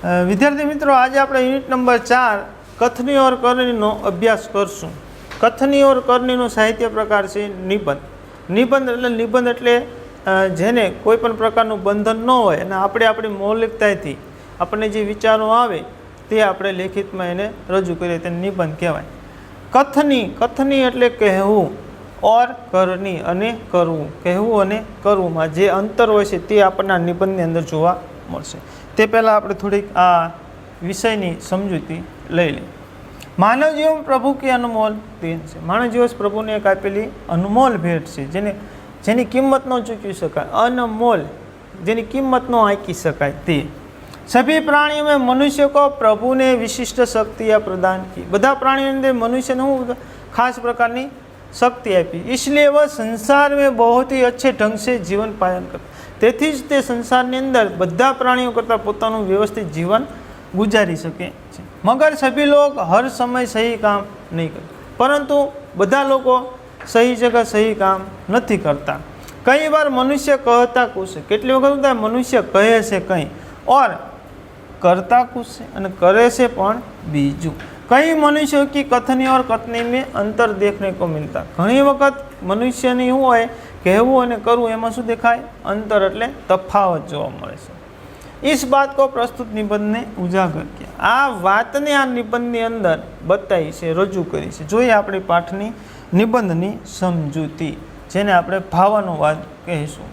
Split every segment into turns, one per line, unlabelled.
विद्यार्थी मित्रों, आज आप यूनिट नंबर 4 कथनी और करनी अभ्यास करशू। कथनी और करनी साहित्य प्रकार से निबंध। निबंध एटले जेने कोईपण प्रकारનું બંધન ન હોય અને આપણે આપણી મૌલિકતાથી આપણને જે વિચારો આવે તે આપણે લેખિતમાં એને રજૂ કરીએ તેને નિબંધ કહેવાય। કથની એટલે કહેવું, ઓર કરણી અને કરવું, કહેવું અને કરવુંમાં જે અંતર હોય છે તે આપણના નિબંધની અંદર જોવા મળશે। તે પહેલાં આપણે થોડીક આ વિષયની સમજૂતી લઈ લઈએ। માનવ જીવન પ્રભુ की अनमोल देन છે। માનવ જીવન પ્રભુને એક આપેલી અનમોલ ભેટ છે જેની કિંમત ન ચૂકવી શકાય, अनमोल જેની કિંમત ન આંકી શકાય તે। सभी प्राणियों में मनुष्य को प्रभु ने विशिष्ट शक्तियाँ प्रदान की। बधा प्राणियों ने मनुष्य ने खास प्रकार की शक्ति आपी, इसलिए वह संसार में बहुत ही अच्छे ढंग से जीवन पालन करता। તેથી જ તે સંસારની અંદર બધા પ્રાણીઓ કરતાં પોતાનું વ્યવસ્થિત જીવન ગુજારી શકે છે। મગર સભી લોग हर समय सही काम नहीं करते, परंतु બધા લોકો સહી જગह સહી કામ નથી કરતા। कई बार मनुष्य कहता कुछ है, કેટલી વખત મનુષ્ય કહે છે કંઈ और करता कुछ है અને કરે છે પણ બીજું। कई मनुष्यों की कथनी और कथनी में अंतर देखने को मिलता। घणी वखत मनुष्यनी શું હોય કહેવું અને કરવું એમાં શું દેખાય? અંતર એટલે તફાવત જોવા મળે છે। इस बात को प्रस्तुत निबंध ने उजागर किया। आ वातने आ निबंधनी अंदर बताई છે, રજૂ કરી છે। જોઈએ આપણી પાઠની નિબંધની સમજૂતી, જેને આપણે ભાવાનુવાદ કહીશું।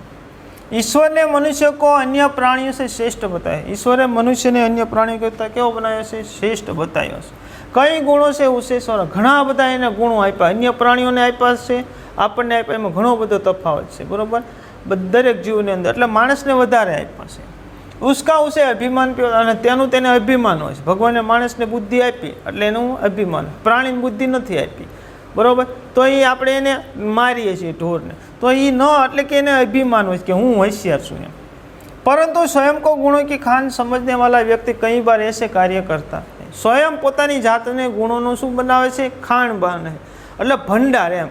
ईश्वर ने मनुष्य को अन्य प्राणियों से श्रेष्ठ बताया। ईश्वर मनुष्य ने अन्य प्राणियों करता केवो बनाया से श्रेष्ठ बताया है। कई गुणों से विशेष और घणा बधा एने गुणों आप्या, अन्य प्राणियों ने आप्या छे, आपणे आप्या, एमां घणो बधो तफावत छे, बरोबर। दरेक जीवनी अंदर एटले माणसने वधारे आप्या छे। उसका उसे अभिमान पीओ अने तेनुं तेने अभिमान होय छे। भगवाने माणसने बुद्धि आपी एटले एनुं अभिमान, प्राणीने बुद्धि नथी आपी, बरोबर। तो ये आपणे एने मारीए छीए ढोरने, तो ये न एटले कि एने अभिमान होय कि हूँ होशियार छूं एम। परंतु स्वयं को गुणों की खान समझने वाला व्यक्ति कई बार ऐसे कार्य करता है। स्वयं पोतानी जातने गुणों शुं बनावे छे? खाण बने एटले भंडार एम,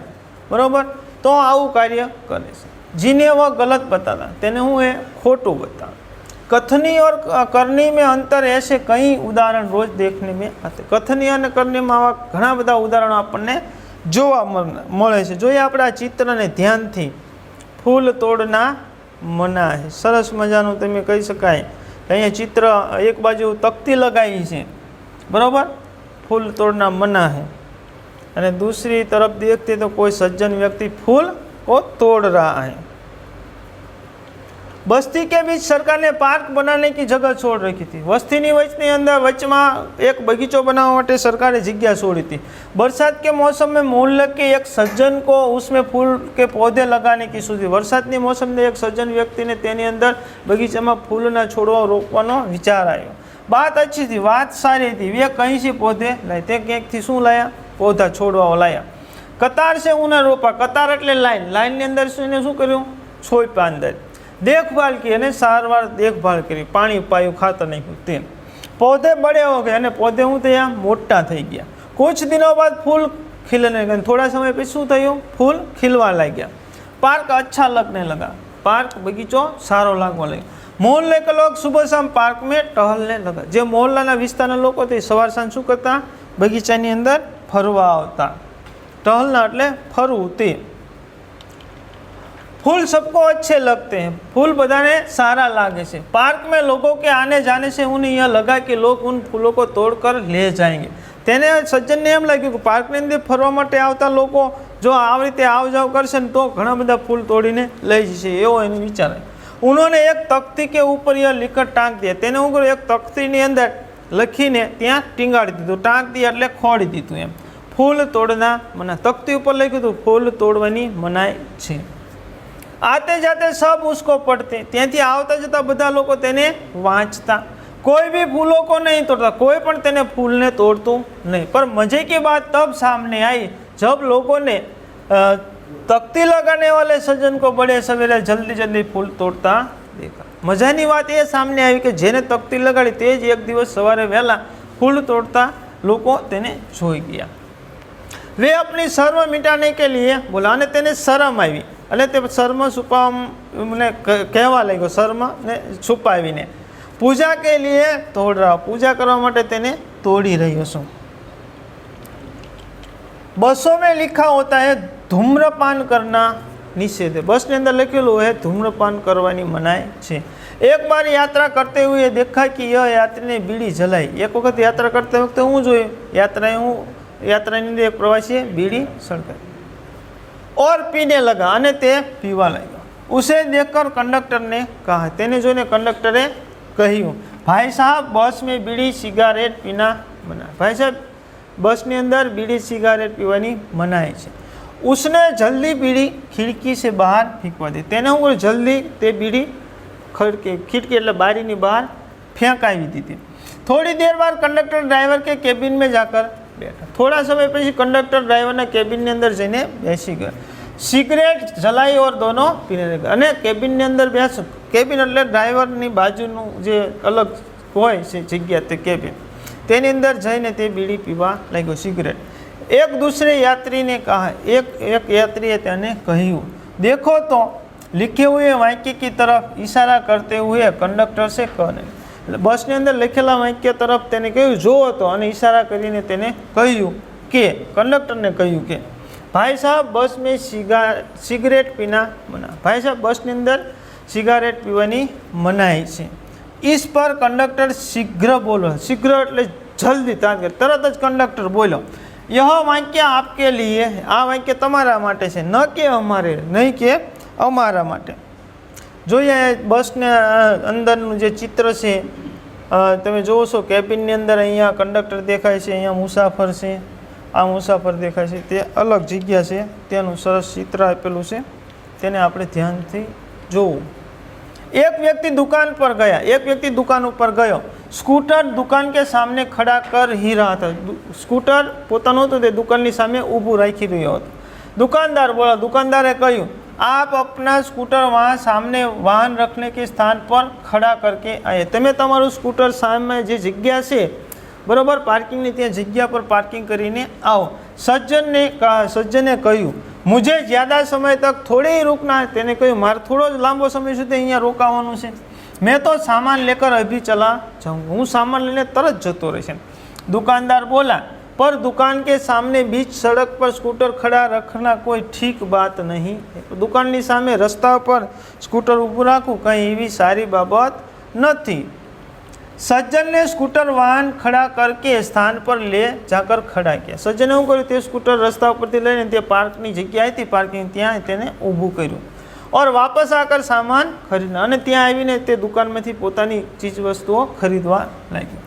बरोबर। तो आवुं कार्य करे छे। जिन्हें वह गलत बताता तेने हूँ ए खोटुं बतावे। कथनी और करनी में अंतर ऐसे कई उदाहरण रोज देखने में आते। कथनी और करनी में आवा घणा बधा उदाहरणों आपने जोवा मळे छे। जोईए आपणे आ चित्रने ध्यानथी। फूल तोड़ना मना है। सरस मजानुं तमे कही शकाय कि अहींया चित्र एक बाजू तकती लगाई छे, बराबर, फूल तोड़ना मना है, अने दूसरी तरफ देखते तो कोई सज्जन व्यक्ति फूल को तोड़ रहा है। बस्ती के बीच सरकार ने पार्क बनाने की जगह छोड़ रखी थी। वस्तीनी वचनी अंदर वचમાં एक बगीचो बनाववा माटे सरकारे जग्या छोड़ी थी। बरसात के मौसम में मोहल्ले के एक सज्जन को उसमें फूल के पौधे लगाने की सूझी। वरसादनी मौसम में एक सज्जन व्यक्ति ने तेनी अंदर बगीचामां फूलना छोड़वा रोपવાનો विचार आव्यो। बात अच्छी थी, बात सारी थी। वे कहीं से पौधे लाए, ते क्यांकथी शुं लाया? पौधा छोड़वा लाया। कतार से उन्हें रोपा। कतार एटले लाइन, लाइननी अंदर शुं कर्युं? छोप्या अंदर। देखभाल की अने सारवार देखभाल करी, पाणी पायुं, खातर नाख्युं तेम। पौधे बड़े हो गए अने पौधे शुं थया? मोटा थई गया। कुछ दिनों बाद फूल खिलने लगे। थोड़ा समय पछी शुं थयुं? फूल खिलवा लाग्या। पार्क अच्छा लगने लगा। पार्क बगीचो सारो लागवा लाग्यो। मोहल्ले के लोग सुबह शाम पार्क में टहलने लगा। जे मोहल्लाना विस्ताરના લોકો તે સવાર સાંજ શું કરતા? બગીચાની અંદર ફરવા આવતા। ટહલના એટલે ફરવું તે। फूल सबको अच्छे लगते हैं। फूल बधाने सारा लागे से। पार्क में लोगों के आने जाने से उन्हें यह लगा कि लोग उन फूलों को तोड़कर ले जाएंगे। तेने सज्जन ने एम लाग्युं कि पार्क ने अंदर फरवा माटे आवता लोको जो आ रीते आव जाव करशे तो घणा बधा फूल तोड़ीने लई जशे, एवो एनो विचार आव्यो। उन्होंने एक तख्ती के ऊपर यह लिखकर टांग दिया। तेने हुं कर्युं? एक तख्तीनी अंदर लखीने त्यां टींगाड़ी दीधुं। टांग दिया एटले खोड़ी दीधुं एम। फूल तोड़ना मना। तख्ती ऊपर लख्युं हतुं फूल तोड़वानी मनाई छे। आते जाते सब उसको पढ़ते। त्यांथी आवता जता बधा लोको तेने वांचता। कोई भी फूलों को नहीं तोड़ता, कोई पण तेने फूल ने तोड़तुं नहीं। पर मजे की बात तब सामने आई जब लोगों ने तख्ती लगाने वाले सज्जन को बड़े सवेरे जल्दी जल्दी फूल तोड़ता देखा। मजानी बात ये सामने आई कि जेने तख्ती लगाड़ी ते ज एक दिवस सवारे वहेला फूल तोड़ता लोको तेने जोई गया। वे अपनी शर्म मिटाने के लिए बोला अने तेने शरम आई અને તે શર્મ છુપાવને કહેવા લાગ્યો, શર્મને છુપાવીને पूजा के लिए तोड़ रहा, पूजा करवा माटे तेने तोड़ी रह्यो छुं। बसों में लिखा होता है धूम्रपान करना निषेध है। बस ने अंदर लिखेलू है धूम्रपान करवानी मनाई छे। एक बार यात्रा करते हुए देखा कि यह यात्री ने बीड़ी जलाई। एक वक्त यात्रा करते वक्त हूँ जो यात्रा एक प्रवासी बीड़ी सળગાવી और पीने लगा अने ते पीवा लगा। उसे देखकर कंडक्टर ने कहा, तेने जोने कंडक्टरे कह્યું, भाई साहब बस में बीड़ी सिगारेट पीना मना। भाई साहब बस ने अंदर बीड़ी सिगारेट पीवानी मनाई है। उसने जल्दी बीड़ी खिड़की से बाहर फेंकवा दी। तेने हूँ जल्दी ते बीड़ी खिड़की एटले बारीनी बहार फेंकावी दीधी। थोड़ी देर बाद कंडक्टर ड्राइवर के केबिन में जाकर बैठा। थोड़ा समय पीछे कंडक्टर ड्राइवर केबिन अंदर जईने बेसी गया, सिगरेट जलाई और दोनों पीने लगे। अने केबिन अंदर बेस, केबिन एटले ड्राइवरनी बाजुनु जे अलग होय छे जग्या ते केबिन, तेनी अंदर जईने ते बीड़ी पीवा लाग्यो सिगरेट। एक दूसरे यात्री ने कहा, एक यात्रीए तेने कह्યું, देखो तो लिखे हुए वाक्य की तरफ इशारा करते हुए कंडक्टर से कहने। बस ने अंदर लिखेला वाक्य तरफ तेने कह्યું जोવો तो अने इशारा करीने तेने कह्યું के कंडक्टर ने कह्યું के भाई साहब बस में सिगरेट पीना मना। भाई साहब बस ने अंदर सिगारेट पीवानी मनाई छे। इस पर कंडक्टर शीघ्र बोलो, शीघ्र एटले जल्दी तरत ज कंडक्टर बोलो, यह वाक्य आपके लिए है, आ वाक्य तमारा माटे छे, न के अमारे, नहीं के अमारा माटे। જોઈએ બસને અંદરનું જે ચિત્ર છે તમે જોવો છો કેબિનની અંદર અહીંયા કંડક્ટર દેખાય છે, અહીંયા મુસાફર છે, આ મુસાફર દેખાય છે, તે અલગ જગ્યા છે, તેનું સરસ ચિત્ર આપેલું છે, તેને આપણે ધ્યાનથી જોવું। एक व्यक्ति दुकान पर गया, एक व्यक्ति दुकान पर गयो, स्कूटर दुकान के सामने खड़ा कर ही रहा था। स्कूटर पोतानो तो दुकाननी सामे ऊभું રાખી રહ્યો હતો। दुकानदार बोला, दुकानदारे કહ્યું, आप अपना स्कूटर वहाँ सामने वाहन रखने के स्थान पर खड़ा करके आए। तमे तमारू स्कूटर सामे जे जग्या है बराबर पार्किंग ने त्या जग्या पर पार्किंग करीने आओ। सज्जने કહ્યું, मुझे ज़्यादा समय तक थोड़े ही रुकना है। तेने કહ્યું, मारे थोड़ो ज लांबो समय सुधी अहींया रोकावानुं छे, मैं तो सामान लेकर अभी चला जाऊँगा, हूँ सामान लईने तरत जतो रहीश। दुकानदार बोला, पर दुकान के सामने बीच सड़क पर स्कूटर खड़ा रखना कोई ठीक बात नहीं है। दुकाननी सामे रस्ता पर स्कूटर ऊभું રાખવું કંઈ એવી સારી બાબત નથી। सज्जन ने स्कूटर वाहन खड़ा करके स्थान पर ले जाकर खड़ा किया। सज्जने શું કર્યું, તે स्कूटर रस्ता परથી લઈને તે પાર્કની જગ્યાએ હતી પાર્કિંગ ત્યાં તેને ઊભું કર્યું और वापस आकर सामान खरीदना અને ત્યાં આવીને તે દુકાનમાંથી પોતાની ચીજ વસ્તુઓ ખરીદવા લાગ્યો।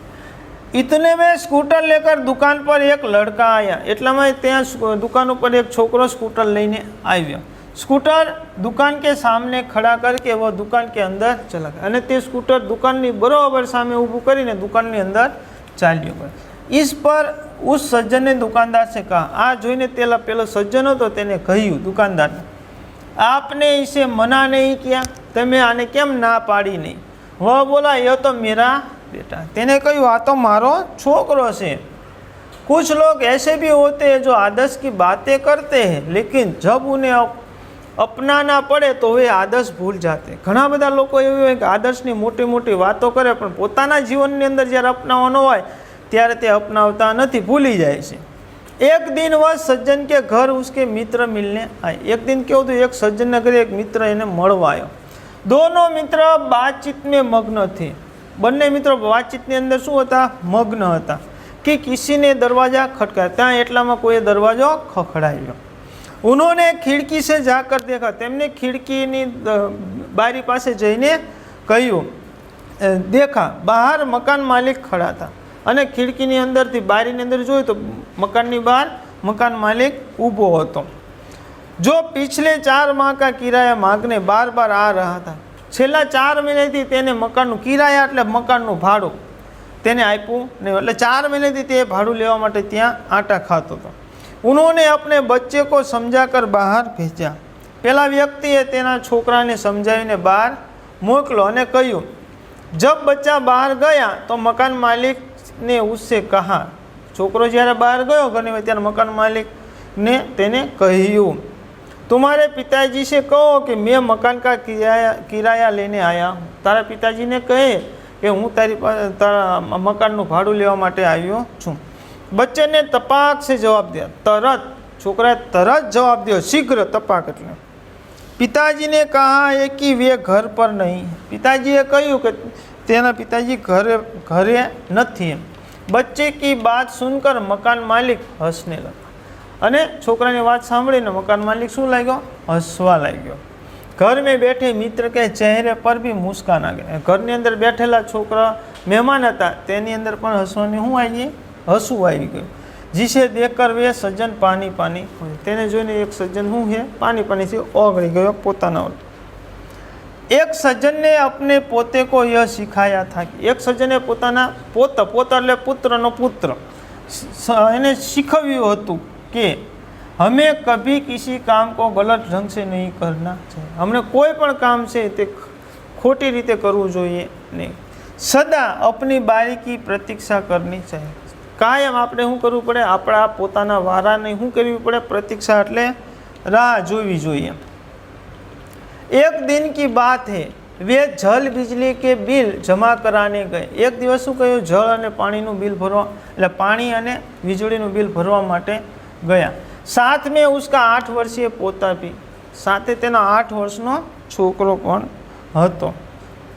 इतने में स्कूटर लेकर दुकान पर एक लड़का आया। एटलामां त्यां दुकान पर एक छोकरो स्कूटर लईने आव्यो। स्कूटर दुकान के सामने खड़ा करके वह दुकान के अंदर चला गया अने ते स्कूटर दुकाननी बराबर सामे ऊभું કરીને दुकाननी अंदर चाल्यो गयो। इस पर उस सज्जन ने दुकानदार से कहा, आ जोईने तेला पेलो सज्जन हतो तेने કહ્યું दुकानदार, आपने इसे मना नहीं किया, तमे आने केम ना पाड़ी नहीं। वह बोला, यह तो मेरा बेटा। तेने કહ્યું, आ तो मारो छोकरो से। कुछ लोग ऐसे भी होते हैं जो आदर्श की बातें करते हैं, लेकिन जब उन्हें अपनाना पड़े तो वे आदर्श भूल जाते। घણા બધા લોકો એવું હોય કે આદર્શની મોટી મોટી વાતો કરે પણ પોતાના જીવનની અંદર જ્યારે અપનાવવાનો હોય ત્યારે તે અપનાવતા નથી, ભૂલી જાય છે। एक दिन वह सज्जन के घर उसके मित्र मिलने आए। एक दिन क्यों तो एक सज्जन ने घरे एक मित्र एने मळवा आव्यो। दोनों मित्र बातचीत में मग्न थे। बन्ने मित्रों बातचीत ने अंदर शू हता, मग्न हता कि किसी ने दरवाजा खटकाया। त्यां एटलामां कोઈએ दरवाजो खखड़ाव्यो। उन्होंने खिड़की से जाकर देखा, तेमने खिड़कीनी बारी पासे जईने કહ્યું, देखा बहार मकान मालिक खड़ा था अने खिड़कीनी अंदरथी बारीनी अंदर जोयुं तो मकाननी बहार मकान मालिक ऊभो हतो, जो पिछले 4 माह का किराया मांगने बार बार आ रहा था। छेल्ला 4 महीनाथी तेने मकाननुं किराया एटले मकाननुं भाडું तेने आप्युं नहीं, एटले 4 महीनाथी ते भाडું लेवा माटे त्यां आटा खातो હતો। उन्होंने अपने बच्चे को समझाकर बाहर भेजा। पेला व्यक्तिए तेना छोकराने समझावीने बहार मोकलो अने કહ્યું, जब बच्चा बाहर गया तो मकान मालिक ने उससे कहा। छोकरो ज्यारे बहार गयो घणी વાર त्यारे मकान मालिक ने तेने કહ્યું, तुम्हारे पिताजी से कहो कि मैं मकान का किराया लेने आया हूँ। तारा पिताजी ने कहे કે હું તારા મકાનનું ભાડું લેવા માટે આવ્યો છું। બચ્ચે ને तपाक से जवाब दिया, तरत, छोकराए तरत जवाब दियो, शीघ्र, तपाक એટલે। पिताजी ने कहा है कि वे घर पर नहीं, पिताजीए કહ્યું કે તેના પિતાજી ઘરે નથી એમ। बच्चे की बात सुनकर मकान मालिक हंसने लगा અને છોકરાની વાત સાંભળીને મકાન માલિક શું લાગ્યો? હસવા લાગ્યો। घर में बैठे मित्र के चेहरे पर भी मुस्कान आ गई। घरनी अंदर बैठेला छोकरा મહેમાન હતા તેની અંદર પણ હસવાની શું આવી ગઈ? હસવું આવી ગયું। जिसे देखकर वे सज्जन पानी पानी તેને જોઈને એક સજ્જન શું છે? પાनी पानी से ઓગળી ગયો પોતાના। एक सज्जन ने अपने पोते को यह सिखाया था कि एक सज्जने પોતાના પોતા એટલે પુત્રનો પુત્ર એને શીખવ્યું હતું કે हमें कभी किसी काम को गलत ढंग से नहीं करना चाहिए। हमने कोई पण काम છે તે ખોટી રીતે કરવું જોઈએ નહીં। સદા अपनी बारी की प्रतीक्षा करनी चाहिए। કાયમ આપણે શું કરવું પડે? આપણા પોતાના વારાની શું કરવી પડે? પ્રતીક્ષા એટલે રાહ જોવી જોઈએ। एक दिन की बात है, वे जल बिजली के बिल जमा कराने गए। एक दिवस શું કહ્યું? જળ અને પાણીનું બિલ ભરવા એટલે પાણી અને વીજળીનું બિલ ભરવા માટે ગયા। साथ में उसका 8 वर्षीय पोता भी, साथे तेना 8 वर्षनो छोकरो पण हतो।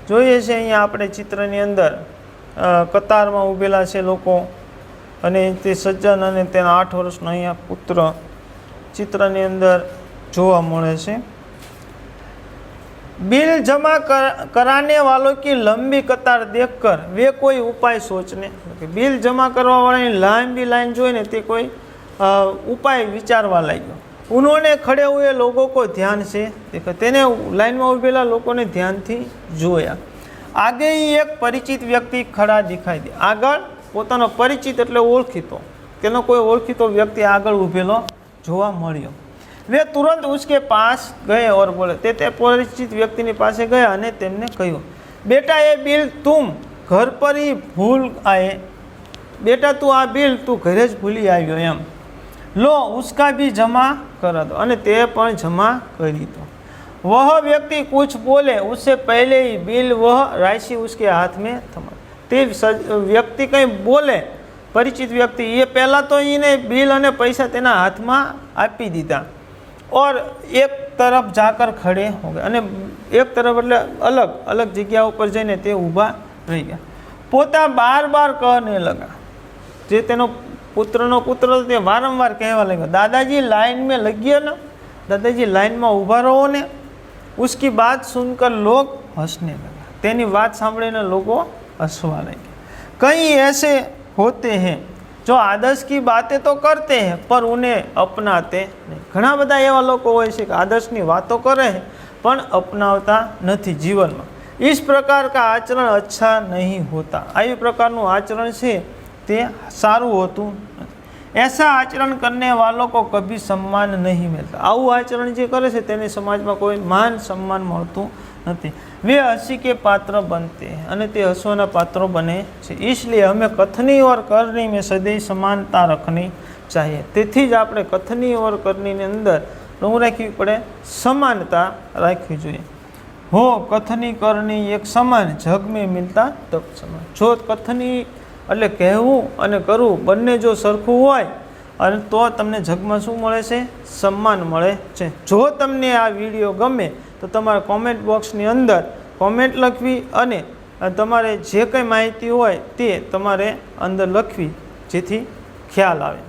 જોઈએ છે અહીંયા આપણે ચિત્રની અંદર કતારમાં ઊભેલા છે લોકો અને તે સજ્જન અને તેના 8 વર્ષનો અહીંયા પુત્ર ચિત્રની અંદર જોવા મળે છે। बिल जमा कराने वालों की लंबी कतार देखकर वे कोई उपाय सोचने, बिल जमा करवा वाली लंबी लाइन जोईने ते कोई उपाय विचारवा लाग्यो। उन्होंने खड़े हुए लोगों को ध्यान से देखा, तेने लाइन में उभेला लोगों ने ध्यान थी जोया। आगे ही एक परिचित व्यक्ति खड़ा दिखाई दे। आगळ पोतानो परिचित એટલે ઓળખીતો, તેનો કોઈ ઓળખીતો વ્યક્તિ આગળ ઊભેલો જોવા મળ્યો। वे तुरंत उसके पास गए और बोले, ते परिचित व्यक्ति ने पासे गया અને તેમને કહ્યું, बेटा ये बिल तुम घर पर ही भूल आए, बेटा तू आ बिल तू घरे ज भूली आव्यो एम, लो उसका भी जमा कर दो અને તે પણ જમા કરી દો। वह व्यक्ति कुछ बोले उससे पहले ही बिल वह राशि उसके हाथ में थमा। તે વ્યક્તિ કંઈ બોલે પરિચિત વ્યક્તિ એ પહેલાં તો એને બિલ અને પૈસા તેના હાથમાં આપી દીધા। और एक तरफ जाकर खड़े हो गए અને એક તરફ એટલે અલગ અલગ જગ્યાઓ પર જઈને તે ઊભા રહી ગયા। પોતા બાર બાર કહને લગા, જે તેનો પુત્રનો પુત્ર તે વારંવાર કહેવા લાગ્યો, दादाजी लाइन में लगिए ना, दादाजी लाइन में ઊભા રહો ને। उसकी बात सुनकर लोग हंसने लगा, तेनी बात सामने लोगों हंसवा लगे। कई ऐसे होते हैं जो आदर्श की बातें तो करते हैं पर उन्हें अपनाते नहीं। घણા બધા એવા લોકો હોય છે કે આદર્શની વાતો કરે છે પણ અપનાવતા નથી જીવનમાં। इस प्रकार का आचरण अच्छा नहीं होता, આવી પ્રકારનું આચરણ છે તે સારું હોતું નથી। ऐसा आचरण करने वालों को कभी सम्मान नहीं मिलता, આવું આચરણ જે કરે છે તેને સમાજમાં કોઈ માન સન્માન મળતું નથી। वे हंसी के पात्र बनते हैं અને તે હસવાના પાત્રો બને છે। इसलिए हमें कथनी और करनी में सदैव समानता रखनी चाहिए। તેથી જ આપણે કથની और કરનીની અંદર શું રાખવી પડે? સમાનતા રાખવી જોઈએ। हो कथनी करनी एक समान, जग में मिलता तब समान। જો કથની એટલે કહેવું અને કરવું બંને જો સરખું હોય અને તો તમને જગમાં શું મળે છે? સન્માન મળે છે। જો તમને આ વિડીયો ગમે તો તમારે કોમેન્ટ બોક્સની અંદર કોમેન્ટ લખવી અને તમારે જે કંઈ માહિતી હોય તે તમારે અંદર લખવી, જેથી ખ્યાલ આવે।